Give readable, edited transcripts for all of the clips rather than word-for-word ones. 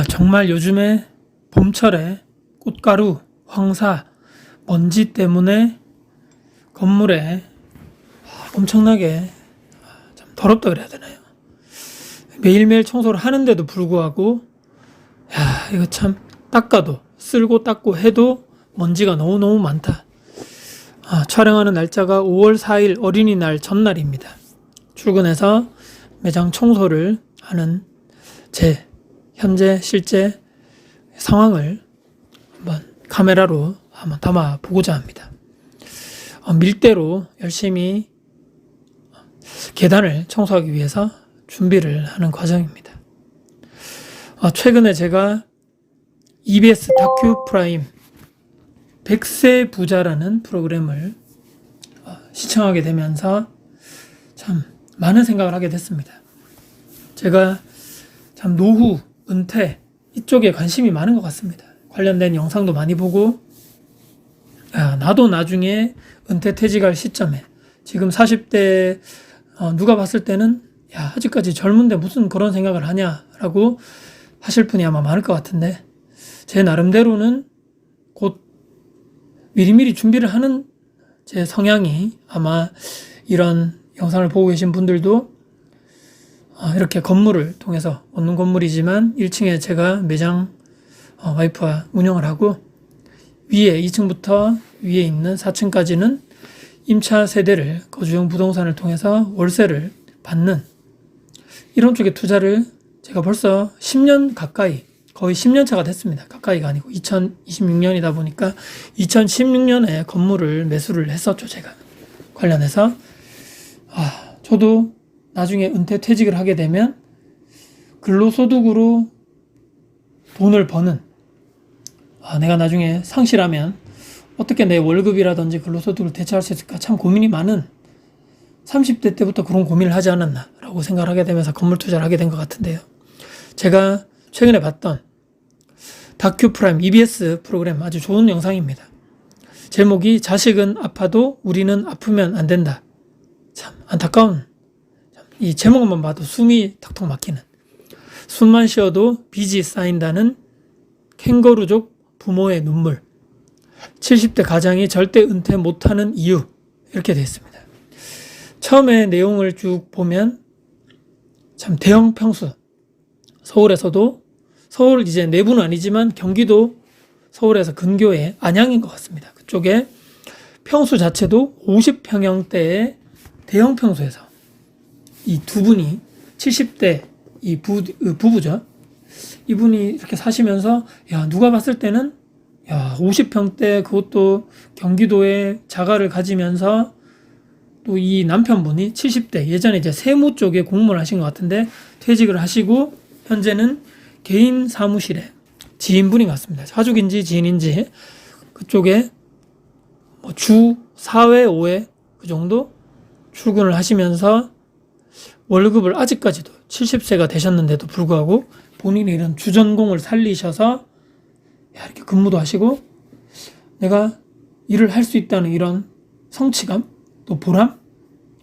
정말 요즘에 봄철에 꽃가루, 황사, 먼지 때문에 건물에 엄청나게 참 더럽다 그래야 되나요? 매일매일 청소를 하는데도 불구하고 이거 참 닦아도 쓸고 닦고 해도 먼지가 너무너무 많다. 촬영하는 날짜가 5월 4일 어린이날 전날입니다. 출근해서 매장 청소를 하는 제 현재 실제 상황을 한번 카메라로 한번 담아 보고자 합니다. 밀대로 열심히 계단을 청소하기 위해서 준비를 하는 과정입니다. 최근에 제가 EBS 다큐 프라임 100세 부자라는 프로그램을 시청하게 되면서 참 많은 생각을 하게 됐습니다. 제가 참 노후, 은퇴 이쪽에 관심이 많은 것 같습니다. 관련된 영상도 많이 보고 나도 나중에 은퇴 퇴직할 시점에 지금 40대 누가 봤을 때는 아직까지 젊은데 무슨 그런 생각을 하냐라고 하실 분이 아마 많을 것 같은데 제 나름대로는 곧 미리미리 준비를 하는 제 성향이 아마 이런 영상을 보고 계신 분들도 이렇게 건물을 통해서 얻는 건물이지만 1층에 제가 매장 와이프와 운영을 하고 위에 2층부터 위에 있는 4층까지는 임차 세대를 거주용 부동산을 통해서 월세를 받는 이런 쪽에 투자를 제가 벌써 10년 가까이 거의 10년 차가 됐습니다. 가까이가 아니고 2026년이다 보니까 2016년에 건물을 매수를 했었죠. 제가 관련해서 저도 나중에 은퇴 퇴직을 하게 되면 근로소득으로 돈을 버는 내가 나중에 상실하면 어떻게 내 월급이라든지 근로소득을 대체할 수 있을까 참 고민이 많은 30대 때부터 그런 고민을 하지 않았나라고 생각을 하게 되면서 건물 투자를 하게 된 것 같은데요. 제가 최근에 봤던 다큐 프라임 EBS 프로그램 아주 좋은 영상입니다. 제목이 자식은 아파도 우리는 아프면 안 된다. 참 안타까운 이 제목만 봐도 숨이 턱턱 막히는 숨만 쉬어도 빚이 쌓인다는 캥거루족 부모의 눈물 70대 가장이 절대 은퇴 못하는 이유 이렇게 되어 있습니다. 처음에 내용을 쭉 보면 참 대형 평수 서울에서도 서울 이제 내부는 아니지만 경기도 서울에서 근교의 안양인 것 같습니다. 그쪽에 평수 자체도 50평형대의 대형 평수에서 이 두 분이 70대 이 부부죠. 이분이 이렇게 사시면서 누가 봤을 때는 50평대 그것도 경기도에 자가를 가지면서 또 이 남편분이 70대 예전에 이제 세무 쪽에 공무원을 하신 것 같은데 퇴직을 하시고 현재는 개인 사무실에 지인분인 것 같습니다. 가족인지 지인인지 그쪽에 주 4회 5회 그 정도 출근을 하시면서 월급을 아직까지도 70세가 되셨는데도 불구하고 본인이 이런 주전공을 살리셔서 이렇게 근무도 하시고 내가 일을 할 수 있다는 이런 성취감 또 보람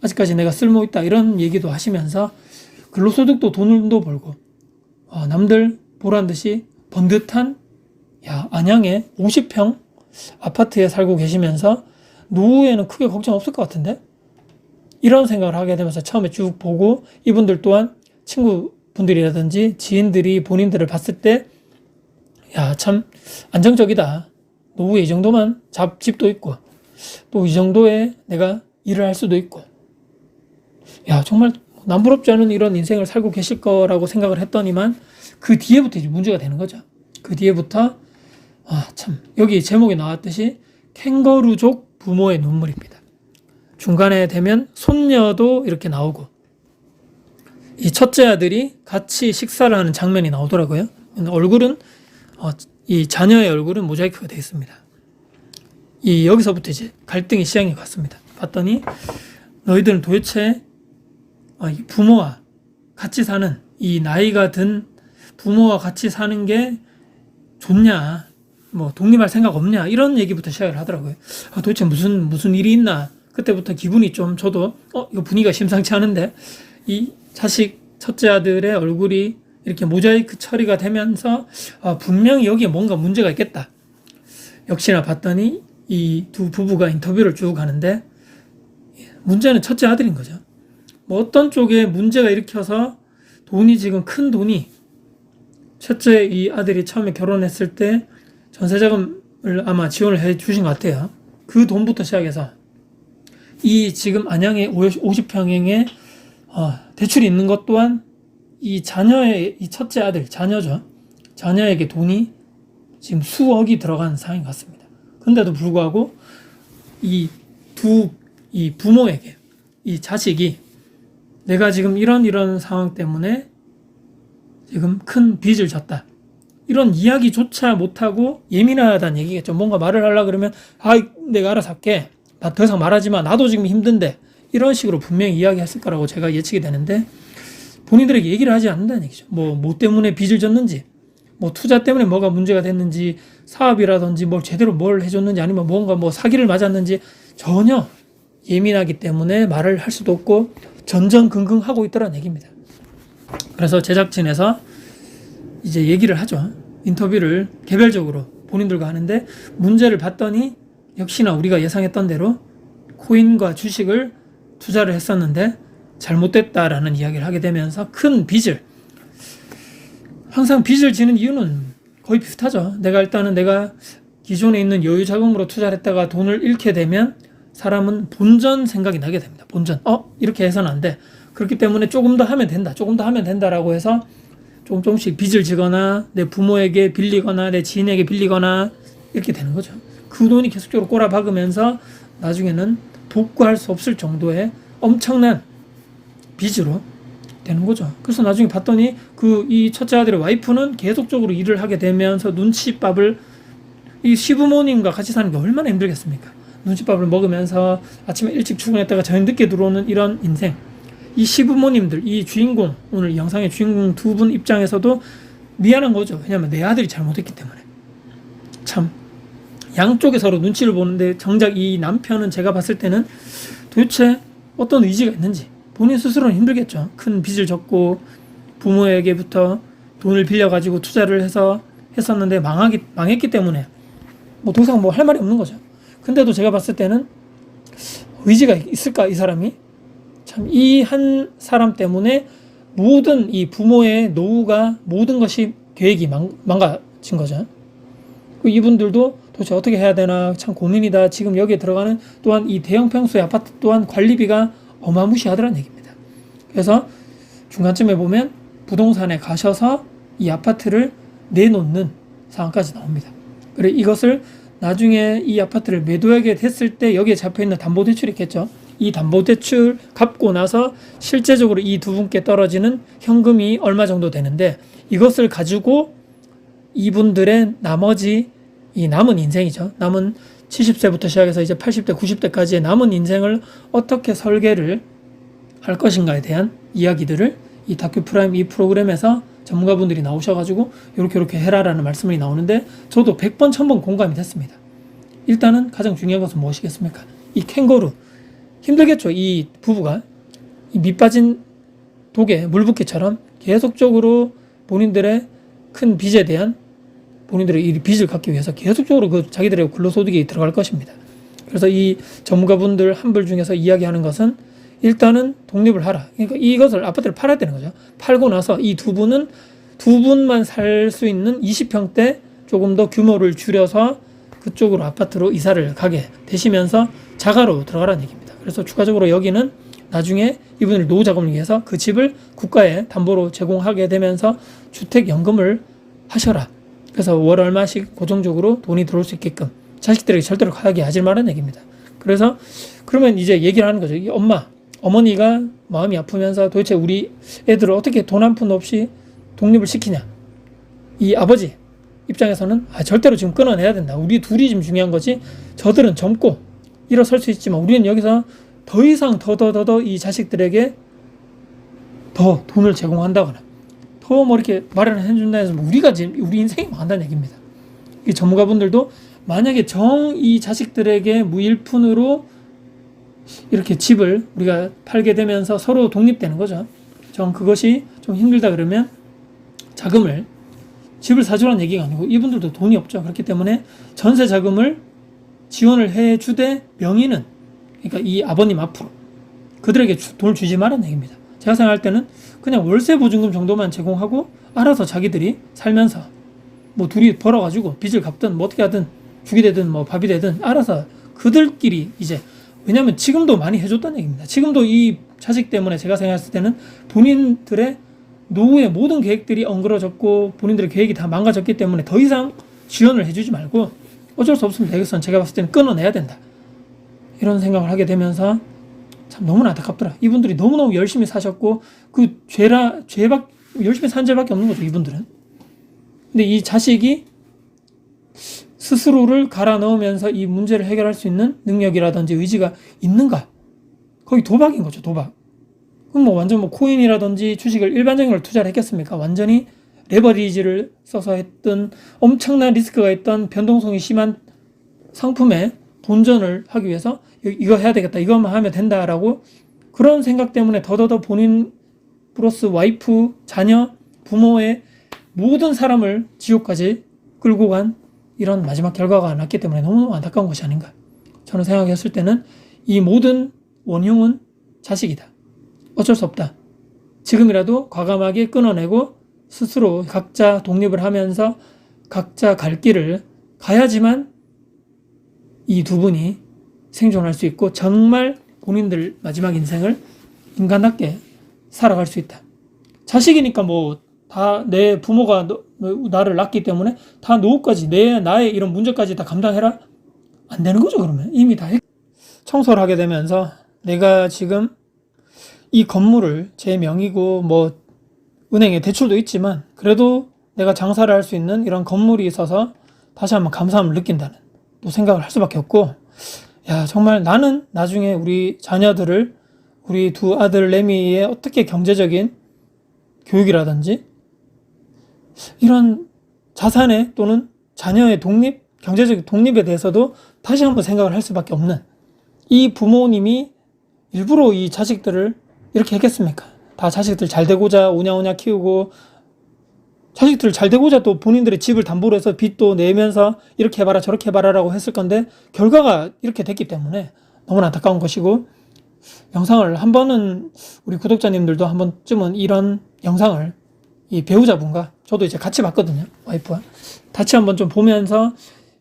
아직까지 내가 쓸모있다 이런 얘기도 하시면서 근로소득도 돈도 벌고 남들 보란 듯이 번듯한 안양의 50평 아파트에 살고 계시면서 노후에는 크게 걱정 없을 것 같은데 이런 생각을 하게 되면서 처음에 쭉 보고 이분들 또한 친구분들이라든지 지인들이 본인들을 봤을 때 참 안정적이다. 노후에 이 정도만 집도 있고 또 이 정도에 내가 일을 할 수도 있고 정말 남부럽지 않은 이런 인생을 살고 계실 거라고 생각을 했더니만 그 뒤에부터 이제 문제가 되는 거죠. 그 뒤에부터 참 여기 제목에 나왔듯이 캥거루족 부모의 눈물입니다. 중간에 되면 손녀도 이렇게 나오고 이 첫째 아들이 같이 식사를 하는 장면이 나오더라고요. 얼굴은 이 자녀의 얼굴은 모자이크가 되어 있습니다. 여기서부터 이제 갈등이 시작인 것 같습니다. 봤더니 너희들은 도대체 부모와 같이 사는 이 나이가 든 부모와 같이 사는 게 좋냐 독립할 생각 없냐 이런 얘기부터 시작을 하더라고요. 도대체 무슨 일이 있나 그때부터 기분이 좀 저도 이거 분위기가 심상치 않은데 이 자식 첫째 아들의 얼굴이 이렇게 모자이크 처리가 되면서 분명히 여기에 뭔가 문제가 있겠다. 역시나 봤더니 이 두 부부가 인터뷰를 쭉 하는데 문제는 첫째 아들인 거죠. 뭐 어떤 쪽에 문제가 일으켜서 돈이 지금 큰 돈이 첫째 이 아들이 처음에 결혼했을 때 전세자금을 아마 지원을 해 주신 것 같아요. 그 돈부터 시작해서 이 지금 안양의 50평형에 대출이 있는 것 또한 이 자녀의 이 첫째 아들 자녀죠. 자녀에게 돈이 지금 수억이 들어간 상황인 것 같습니다. 근데도 불구하고 이 부모에게 이 자식이 내가 지금 이런 상황 때문에 지금 큰 빚을 졌다. 이런 이야기조차 못하고 예민하다는 얘기겠죠. 뭔가 말을 하려고 그러면 내가 알아서 할게. 나 더 이상 말하지 마. 나도 지금 힘든데. 이런 식으로 분명히 이야기했을 거라고 제가 예측이 되는데 본인들에게 얘기를 하지 않는다는 얘기죠. 뭐 때문에 빚을 졌는지, 뭐 투자 때문에 뭐가 문제가 됐는지, 사업이라든지 제대로 뭘 해줬는지, 아니면 뭔가 사기를 맞았는지 전혀 예민하기 때문에 말을 할 수도 없고 전전긍긍하고 있더라는 얘기입니다. 그래서 제작진에서 이제 얘기를 하죠. 인터뷰를 개별적으로 본인들과 하는데 문제를 봤더니 역시나 우리가 예상했던 대로 코인과 주식을 투자를 했었는데 잘못됐다라는 이야기를 하게 되면서 큰 빚을, 항상 빚을 지는 이유는 거의 비슷하죠. 내가 기존에 있는 여유 자금으로 투자를 했다가 돈을 잃게 되면 사람은 본전 생각이 나게 됩니다. 본전. 이렇게 해서는 안 돼. 그렇기 때문에 조금 더 하면 된다라고 해서 조금씩 빚을 지거나 내 부모에게 빌리거나 내 지인에게 빌리거나 이렇게 되는 거죠. 그 돈이 계속적으로 꼬라박으면서 나중에는 복구할 수 없을 정도의 엄청난 빚으로 되는 거죠. 그래서 나중에 봤더니 이 첫째 아들의 와이프는 계속적으로 일을 하게 되면서 눈칫밥을, 이 시부모님과 같이 사는 게 얼마나 힘들겠습니까? 눈칫밥을 먹으면서 아침에 일찍 출근했다가 저녁 늦게 들어오는 이런 인생. 이 시부모님들, 이 주인공, 오늘 영상의 주인공 두 분 입장에서도 미안한 거죠. 왜냐하면 내 아들이 잘못했기 때문에. 참 양쪽에 서로 눈치를 보는데 정작 이 남편은 제가 봤을 때는 도대체 어떤 의지가 있는지 본인 스스로는 힘들겠죠. 큰 빚을 졌고 부모에게부터 돈을 빌려가지고 투자를 했었는데 망했기 때문에 더 이상 할 말이 없는 거죠. 근데도 제가 봤을 때는 의지가 있을까, 이 사람이? 참, 이 한 사람 때문에 모든 이 부모의 노후가, 모든 것이 계획이 망가진 거죠. 이분들도 도대체 어떻게 해야 되나 참 고민이다. 지금 여기에 들어가는 또한 이 대형 평수의 아파트 또한 관리비가 어마무시하더라는 얘기입니다. 그래서 중간쯤에 보면 부동산에 가셔서 이 아파트를 내놓는 상황까지 나옵니다. 그래 이것을 나중에 이 아파트를 매도하게 됐을 때 여기에 잡혀있는 담보대출이 있겠죠. 이 담보대출 갚고 나서 실제적으로 이 두 분께 떨어지는 현금이 얼마 정도 되는데 이것을 가지고 이분들의 나머지 이 남은 인생이죠. 남은 70세부터 시작해서 이제 80대, 90대까지의 남은 인생을 어떻게 설계를 할 것인가에 대한 이야기들을 이 다큐 프라임 이 프로그램에서 전문가분들이 나오셔가지고 이렇게 해라라는 말씀이 나오는데 저도 100번, 1000번 공감이 됐습니다. 일단은 가장 중요한 것은 무엇이겠습니까? 이 캥거루. 힘들겠죠. 이 부부가 이 밑빠진 독에 물붓기처럼 계속적으로 본인들의 큰 빚에 대한 본인들의 이 빚을 갚기 위해서 계속적으로 자기들의 근로소득이 들어갈 것입니다. 그래서 이 전문가분들 한분 중에서 이야기하는 것은 일단은 독립을 하라. 그러니까 이것을 아파트를 팔아야 되는 거죠. 팔고 나서 이 두 분만 살 수 있는 20평대 조금 더 규모를 줄여서 그쪽으로 아파트로 이사를 가게 되시면서 자가로 들어가라는 얘기입니다. 그래서 추가적으로 여기는 나중에 이분들 노후 자금을 위해서 그 집을 국가에 담보로 제공하게 되면서 주택연금을 하셔라. 그래서 월 얼마씩 고정적으로 돈이 들어올 수 있게끔 자식들에게 절대로 가게 하지 말라는 얘기입니다. 그래서 그러면 이제 얘기를 하는 거죠. 이 어머니가 마음이 아프면서 도대체 우리 애들을 어떻게 돈 한 푼 없이 독립을 시키냐. 이 아버지 입장에서는 절대로 지금 끊어내야 된다. 우리 둘이 지금 중요한 거지. 저들은 젊고 일어설 수 있지만 우리는 여기서 더 이상 더 이 자식들에게 더 돈을 제공한다거나 더 이렇게 마련을 해준다 해서 우리가 지금 우리 인생이 망한다는 얘기입니다. 이 전문가분들도 만약에 이 자식들에게 무일푼으로 이렇게 집을 우리가 팔게 되면서 서로 독립되는 거죠. 그것이 좀 힘들다 그러면 자금을 집을 사주라는 얘기가 아니고 이분들도 돈이 없죠. 그렇기 때문에 전세 자금을 지원을 해주되 명의는 그러니까 이 아버님 앞으로 그들에게 돈을 주지 말라는 얘기입니다. 제가 생각할 때는 그냥 월세 보증금 정도만 제공하고 알아서 자기들이 살면서 뭐 둘이 벌어가지고 빚을 갚든 뭐 어떻게 하든 죽이 되든 뭐 밥이 되든 알아서 그들끼리 이제 왜냐면 지금도 많이 해줬다는 얘기입니다. 지금도 이 자식 때문에 제가 생각했을 때는 본인들의 노후의 모든 계획들이 엉그러졌고 본인들의 계획이 다 망가졌기 때문에 더 이상 지원을 해주지 말고 어쩔 수 없습니다. 이것은 제가 봤을 때는 끊어내야 된다. 이런 생각을 하게 되면서 참 너무나 안타깝더라. 이분들이 너무너무 열심히 사셨고 그 열심히 산 죄밖에 없는 거죠. 이분들은. 근데 이 자식이 스스로를 갈아 넣으면서 이 문제를 해결할 수 있는 능력이라든지 의지가 있는가? 거의 도박인 거죠. 도박. 그럼 뭐 완전 뭐 코인이라든지 주식을 일반적인 걸 투자를 했겠습니까? 완전히 레버리지를 써서 했던 엄청난 리스크가 있던 변동성이 심한 상품에 본전을 하기 위해서 이거 해야 되겠다. 이것만 하면 된다라고 그런 생각 때문에 더더더 본인 플러스 와이프, 자녀, 부모의 모든 사람을 지옥까지 끌고 간 이런 마지막 결과가 났기 때문에 너무너무 안타까운 것이 아닌가. 저는 생각했을 때는 이 모든 원흉은 자식이다. 어쩔 수 없다. 지금이라도 과감하게 끊어내고 스스로 각자 독립을 하면서 각자 갈 길을 가야지만 이 두 분이 생존할 수 있고 정말 본인들 마지막 인생을 인간답게 살아갈 수 있다. 자식이니까 뭐 다 내 부모가 나를 낳기 때문에 다 노후까지 나의 이런 문제까지 다 감당해라? 안 되는 거죠. 그러면 이미 다 청소를 하게 되면서 내가 지금 이 건물을 제 명의고 뭐 은행에 대출도 있지만 그래도 내가 장사를 할 수 있는 이런 건물이 있어서 다시 한번 감사함을 느낀다는 또 생각을 할 수밖에 없고 야 정말 나는 나중에 우리 자녀들을 우리 두 아들 레미의 어떻게 경제적인 교육이라든지 이런 자산에 또는 자녀의 독립, 경제적 독립에 대해서도 다시 한번 생각을 할 수밖에 없는 이 부모님이 일부러 이 자식들을 이렇게 했겠습니까? 다 자식들 잘 되고자 오냐오냐 키우고 자식들 잘 되고자 또 본인들의 집을 담보로 해서 빚도 내면서 이렇게 해봐라 저렇게 해봐라라고 했을 건데 결과가 이렇게 됐기 때문에 너무나 안타까운 것이고 영상을 한 번은 우리 구독자님들도 한 번쯤은 이런 영상을 이 배우자분과 저도 이제 같이 봤거든요. 와이프와 같이 한번 좀 보면서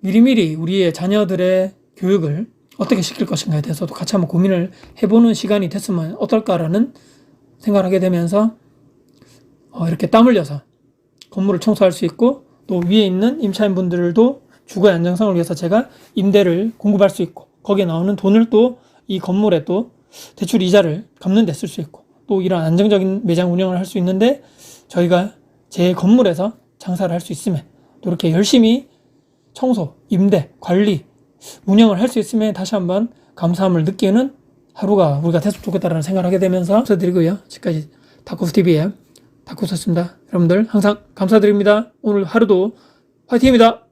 미리미리 우리의 자녀들의 교육을 어떻게 시킬 것인가에 대해서도 같이 한번 고민을 해보는 시간이 됐으면 어떨까라는 생각을 하게 되면서 이렇게 땀 흘려서 건물을 청소할 수 있고 또 위에 있는 임차인분들도 주거의 안정성을 위해서 제가 임대를 공급할 수 있고 거기에 나오는 돈을 또 이 건물에 또 대출 이자를 갚는 데 쓸 수 있고 또 이런 안정적인 매장 운영을 할 수 있는데 저희가 제 건물에서 장사를 할 수 있으면 또 이렇게 열심히 청소, 임대, 관리, 운영을 할 수 있으면 다시 한번 감사함을 느끼는 하루가 우리가 됐으면 좋겠다라는 생각을 하게 되면서 감사드리고요. 지금까지 다쿠스TV의 다쿠스였습니다. 여러분들 항상 감사드립니다. 오늘 하루도 화이팅입니다.